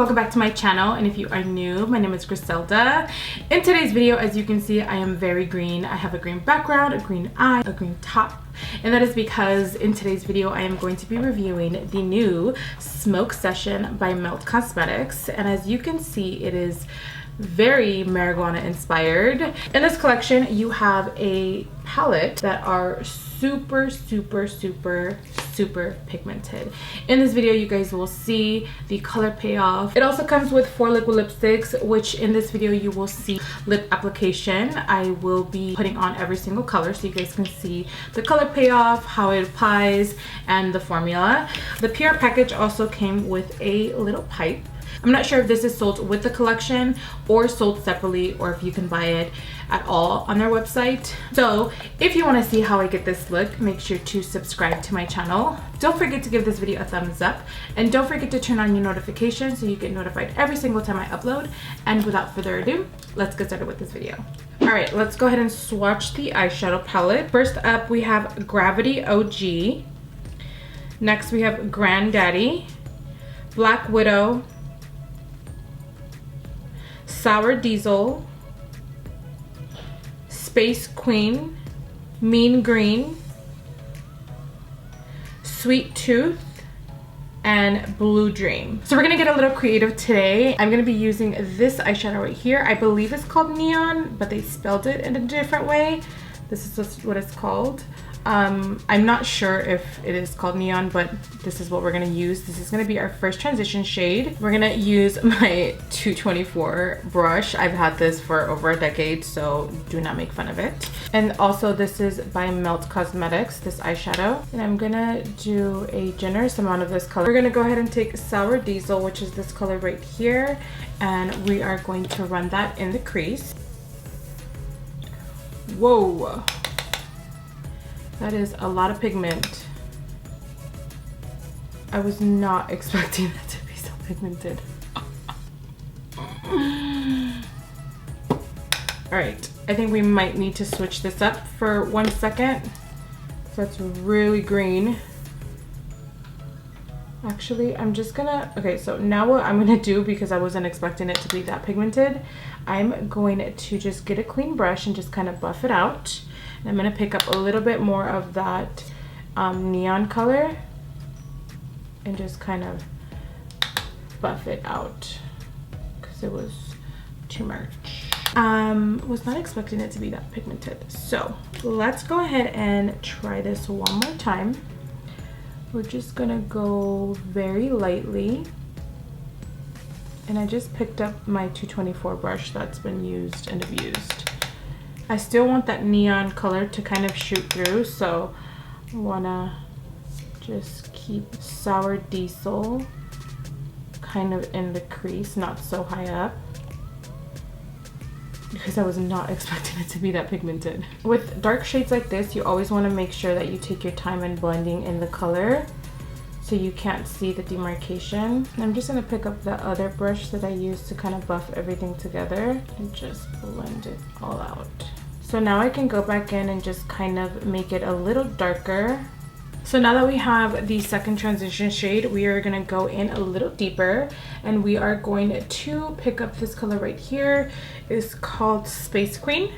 welcome back to my channel, and if you are new, my name is Griselda. In today's video, as you can see, I am very green. I have a green background, a green eye, a green top, and that is because in today's video I am going to be reviewing the new Smoke Session by Melt Cosmetics, and as you can see, it is very marijuana inspired. In this collection you have a palette that are super pigmented. In this video you guys will see the color payoff. It also comes with 4 liquid lipsticks, which in this video you will see lip application. I will be putting on every single color so you guys can see the color payoff, how it applies, and the formula. The PR package also came with a little pipe. I'm not sure if this is sold with the collection or sold separately, or if you can buy it at all on their website. So if you want to see how I get this look, make sure to subscribe to my channel. Don't forget to give this video a thumbs up, and don't forget to turn on your notifications so you get notified every single time I upload. And without further ado, let's get started with this video. Alright, let's go ahead and swatch the eyeshadow palette. First up we have Gravity OG. Next we have Granddaddy, Black Widow, Sour Diesel, Space Queen, Mean Green, Sweet Tooth, and Blue Dream. So we're gonna get a little creative today. I'm gonna be using this eyeshadow right here. I believe it's called Neon, but they spelled it in a different way. This is just what it's called. I'm not sure if it is called Neon, but this is what we're gonna use. This is gonna be our first transition shade. We're gonna use my 224 brush. I've had this for over a decade, so do not make fun of it. And also this is by Melt Cosmetics, this eyeshadow. And I'm gonna do a generous amount of this color. We're gonna go ahead and take Sour Diesel, which is this color right here, and we are going to run that in the crease. Whoa! That is a lot of pigment. I was not expecting that to be so pigmented. Alright, I think we might need to switch this up for 1 second. So it's really green. Actually, I'm just gonna, okay, so now what I'm gonna do, because I wasn't expecting it to be that pigmented, I'm going to just get a clean brush and just kind of buff it out. And I'm gonna pick up a little bit more of that neon color and just kind of buff it out because it was too much. Was not expecting it to be that pigmented. So let's go ahead and try this one more time. We're just gonna go very lightly. And I just picked up my 224 brush that's been used and abused. I still want that neon color to kind of shoot through, so I wanna just keep Sour Diesel kind of in the crease, not so high up, because I was not expecting it to be that pigmented. With dark shades like this, you always want to make sure that you take your time in blending in the color so you can't see the demarcation. And I'm just going to pick up the other brush that I used to kind of buff everything together and just blend it all out. So now I can go back in and just kind of make it a little darker. So now that we have the second transition shade, we are going to go in a little deeper, and we are going to pick up this color right here. It's called Space Queen,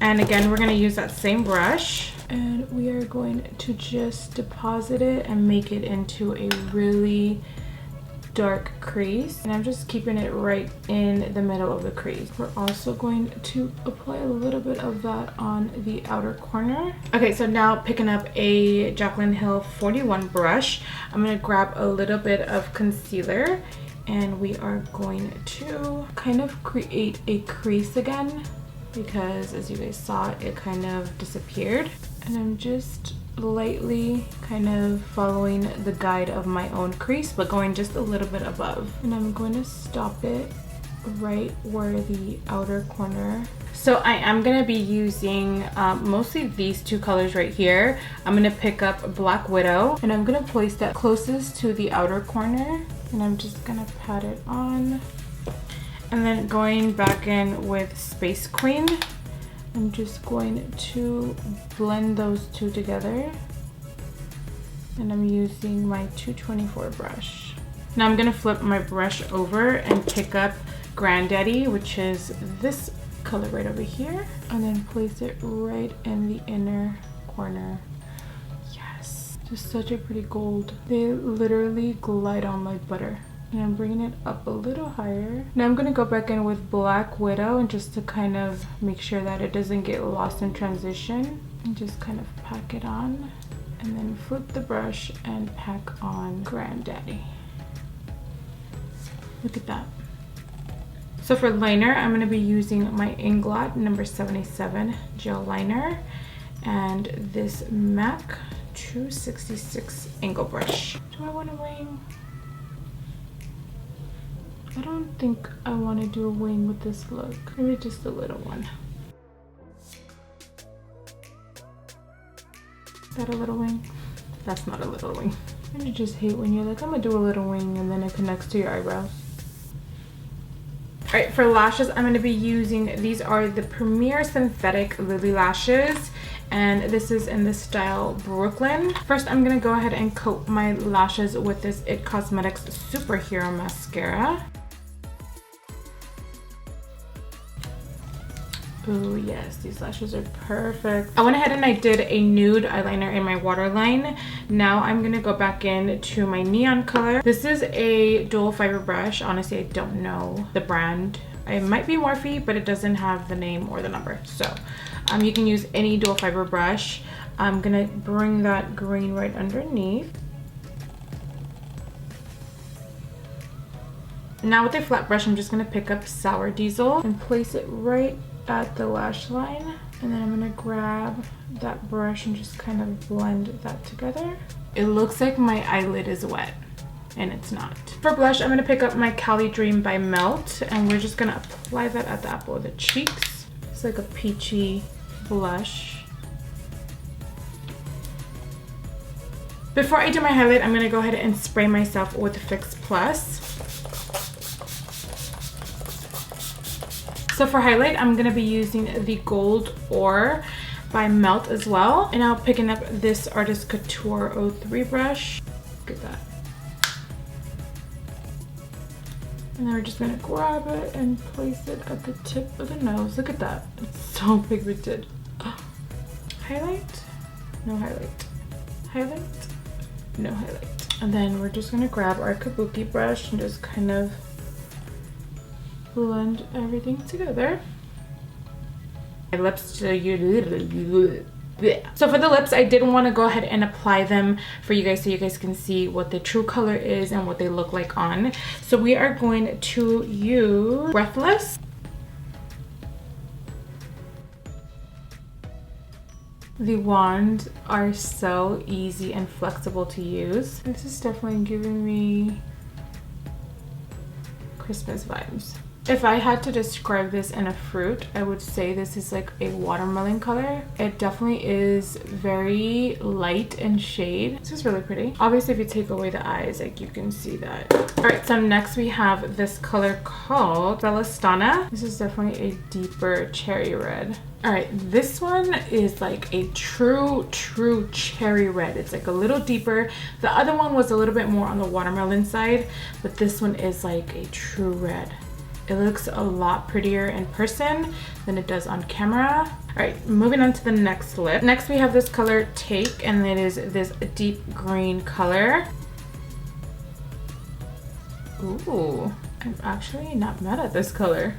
and again we're going to use that same brush, and we are going to just deposit it and make it into a really dark crease, and I'm just keeping it right in the middle of the crease. We're also going to apply a little bit of that on the outer corner. Okay, so now picking up a Jaclyn Hill 41 brush, I'm going to grab a little bit of concealer, and we are going to kind of create a crease again, because as you guys saw, it kind of disappeared. And I'm just lightly kind of following the guide of my own crease, but going just a little bit above. And I'm going to stop it right where the outer corner. So I am going to be using mostly these two colors right here. I'm going to pick up Black Widow, and I'm going to place that closest to the outer corner, and I'm just going to pat it on. And then going back in with Space Queen, I'm just going to blend those two together, and I'm using my 224 brush. Now I'm gonna flip my brush over and pick up Granddaddy, which is this color right over here, and then place it right in the inner corner. Yes, just such a pretty gold. They literally glide on like butter. And I'm bringing it up a little higher. Now I'm gonna go back in with Black Widow, and just to kind of make sure that it doesn't get lost in transition, and just kind of pack it on, and then flip the brush and pack on Granddaddy. Look at that. So for liner, I'm going to be using my Inglot number 77 gel liner and this MAC 266 angle brush. Do I want a wing? I don't think I want to do a wing with this look. Maybe just a little one. Is that a little wing? That's not a little wing. I just hate when you're like, I'm gonna do a little wing and then it connects to your eyebrows. All right, for lashes, I'm gonna be using, these are the Premier Synthetic Lily Lashes, and this is in the style Brooklyn. First, I'm gonna go ahead and coat my lashes with this IT Cosmetics Superhero Mascara. Oh yes, these lashes are perfect. I went ahead and I did a nude eyeliner in my waterline. Now I'm gonna go back in to my neon color. This is a dual fiber brush. Honestly, I don't know the brand. It might be Morphe, but it doesn't have the name or the number. So you can use any dual fiber brush. I'm gonna bring that green right underneath. Now with a flat brush, I'm just gonna pick up Sour Diesel and place it right at the lash line, and then I'm gonna grab that brush and just kind of blend that together. It looks like my eyelid is wet, and it's not. For blush, I'm gonna pick up my Cali Dream by Melt, and we're just gonna apply that at the apple of the cheeks. It's like a peachy blush. Before I do my highlight, I'm gonna go ahead and spray myself with Fix Plus. So for highlight, I'm gonna be using the Gold Ore by Melt as well. And I'm picking up this Artist Couture 03 brush. Look at that. And then we're just gonna grab it and place it at the tip of the nose. Look at that, it's so pigmented. Highlight, no highlight. Highlight, no highlight. And then we're just gonna grab our Kabuki brush and just kind of blend everything together. My lips, so for the lips, I did want to go ahead and apply them for you guys so you guys can see what the true color is and what they look like on. So we are going to use Breathless. The wands are so easy and flexible to use. This is definitely giving me Christmas vibes. If I had to describe this in a fruit, I would say this is like a watermelon color. It definitely is very light in shade. This is really pretty. Obviously, if you take away the eyes, like you can see that. All right, so next we have this color called Bellastone. This is definitely a deeper cherry red. All right, this one is like a true cherry red. It's like a little deeper. The other one was a little bit more on the watermelon side, but this one is like a true red. It looks a lot prettier in person than it does on camera. All right, moving on to the next lip. Next we have this color Take, and it is this deep green color. Ooh, I'm actually not mad at this color.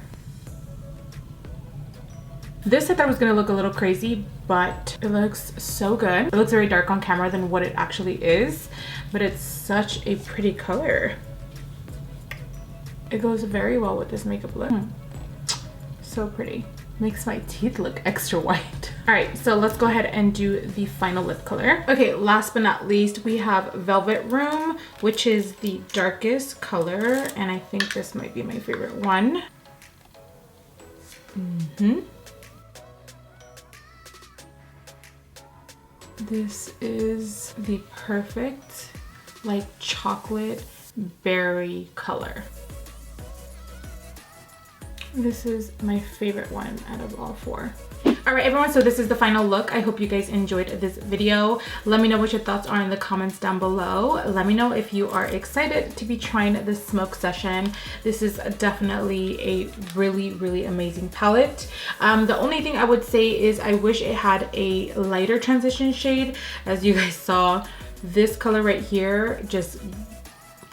This I thought was gonna look a little crazy, but it looks so good. It looks very dark on camera than what it actually is, but it's such a pretty color. It goes very well with this makeup look. So pretty. Makes my teeth look extra white. All right, so let's go ahead and do the final lip color. Okay, last but not least, we have Velvet Room, which is the darkest color, and I think this might be my favorite one. This is the perfect, like, chocolate berry color. This is my favorite one out of all four. All right, everyone, so this is the final look. I hope you guys enjoyed this video. Let me know what your thoughts are in the comments down below. Let me know if you are excited to be trying this smoke session. This is definitely a really amazing palette. The only thing I would say is I wish it had a lighter transition shade. As you guys saw, this color right here just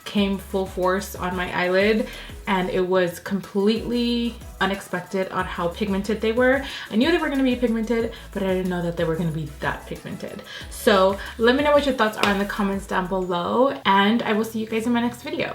came full force on my eyelid, and it was completely unexpected on how pigmented they were. I knew they were going to be pigmented, but I didn't know that they were going to be that pigmented. So let me know what your thoughts are in the comments down below, and I will see you guys in my next video.